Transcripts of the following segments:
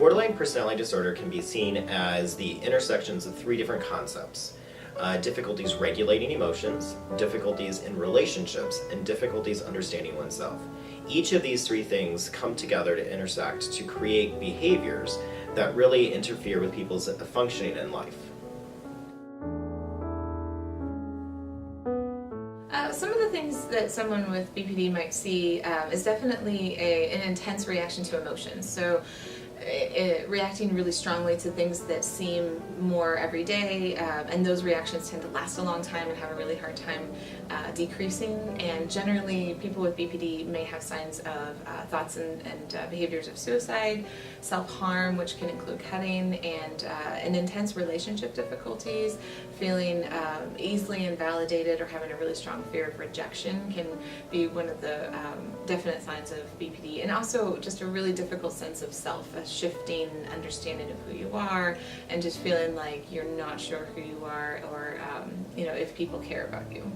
Borderline personality disorder can be seen as the intersections of three different concepts. Difficulties regulating emotions, difficulties in relationships, and difficulties understanding oneself. Each of these three things come together to intersect to create behaviors that really interfere with people's functioning in life. Some of the things that someone with BPD might see is definitely an intense reaction to emotions. So reacting really strongly to things that seem more everyday, and those reactions tend to last a long time and have a really hard time decreasing. And generally, people with BPD may have signs of thoughts and behaviors of suicide, self-harm, which can include cutting, and intense relationship difficulties. Feeling easily invalidated or having a really strong fear of rejection can be one of the definite signs of BPD. And also just a really difficult sense of self, a shifting understanding of who you are, and just feeling like you're not sure who you are, or if people care about you.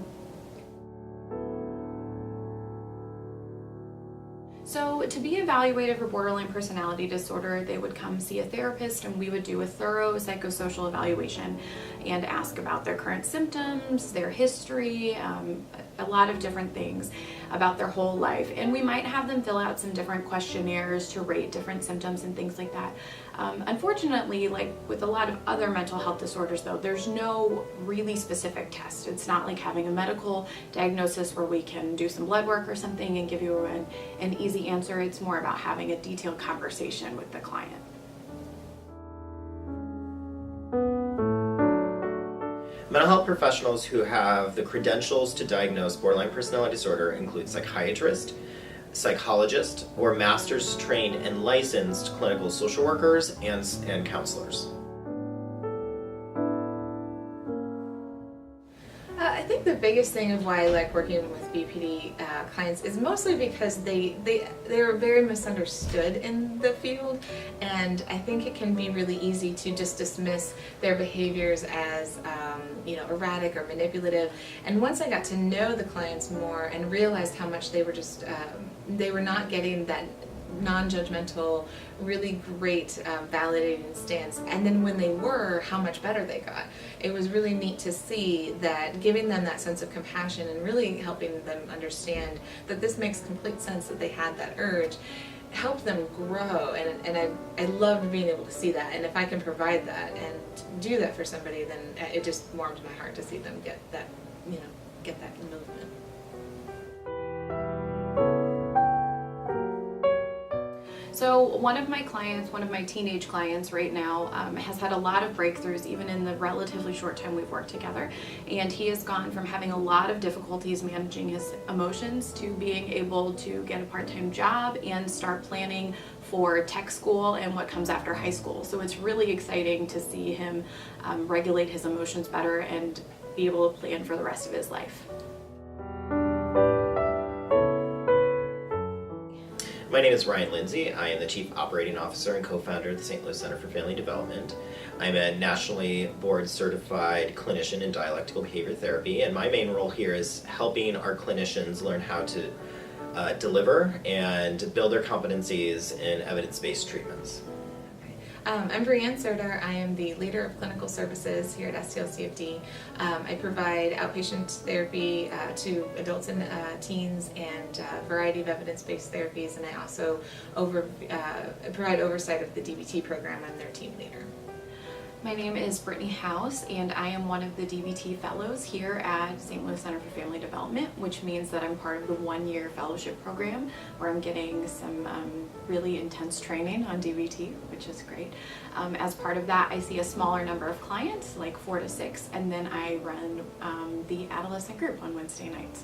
So to be evaluated for borderline personality disorder, they would come see a therapist, and we would do a thorough psychosocial evaluation and ask about their current symptoms, their history, a lot of different things about their whole life. And we might have them fill out some different questionnaires to rate different symptoms and things like that. Unfortunately, like with a lot of other mental health disorders though, there's no really specific test. It's not like having a medical diagnosis where we can do some blood work or something and give you an easy answer. It's more about having a detailed conversation with the client. Mental health professionals who have the credentials to diagnose borderline personality disorder include psychiatrists, psychologists, or master's trained and licensed clinical social workers and counselors. I think the biggest thing of why I like working with BPD clients is mostly because they're very misunderstood in the field, and I think it can be really easy to just dismiss their behaviors as erratic or manipulative. And once I got to know the clients more and realized how much they were just they were not getting that non-judgmental, really great validating stance, and then when they were, how much better they got. It was really neat to see that giving them that sense of compassion and really helping them understand that this makes complete sense that they had that urge helped them grow, and I loved being able to see that. And if I can provide that and do that for somebody, then it just warmed my heart to see them get that movement. So one of my teenage clients right now has had a lot of breakthroughs even in the relatively short time we've worked together. And he has gone from having a lot of difficulties managing his emotions to being able to get a part-time job and start planning for tech school and what comes after high school. So it's really exciting to see him regulate his emotions better and be able to plan for the rest of his life. My name is Ryan Lindsay. I am the Chief Operating Officer and co-founder of the St. Louis Center for Family Development. I'm a nationally board certified clinician in dialectical behavior therapy, and my main role here is helping our clinicians learn how to deliver and build their competencies in evidence-based treatments. I'm Brianne Serter. I am the leader of clinical services here at STLCFD. I provide outpatient therapy to adults and teens, and a variety of evidence-based therapies, and I also provide oversight of the DBT program. I'm their team leader. My name is Brittany House, and I am one of the DBT fellows here at St. Louis Center for Family Development, which means that I'm part of the one-year fellowship program where I'm getting some really intense training on DBT, which is great. As part of that, I see a smaller number of clients, like 4 to 6, and then I run the adolescent group on Wednesday nights.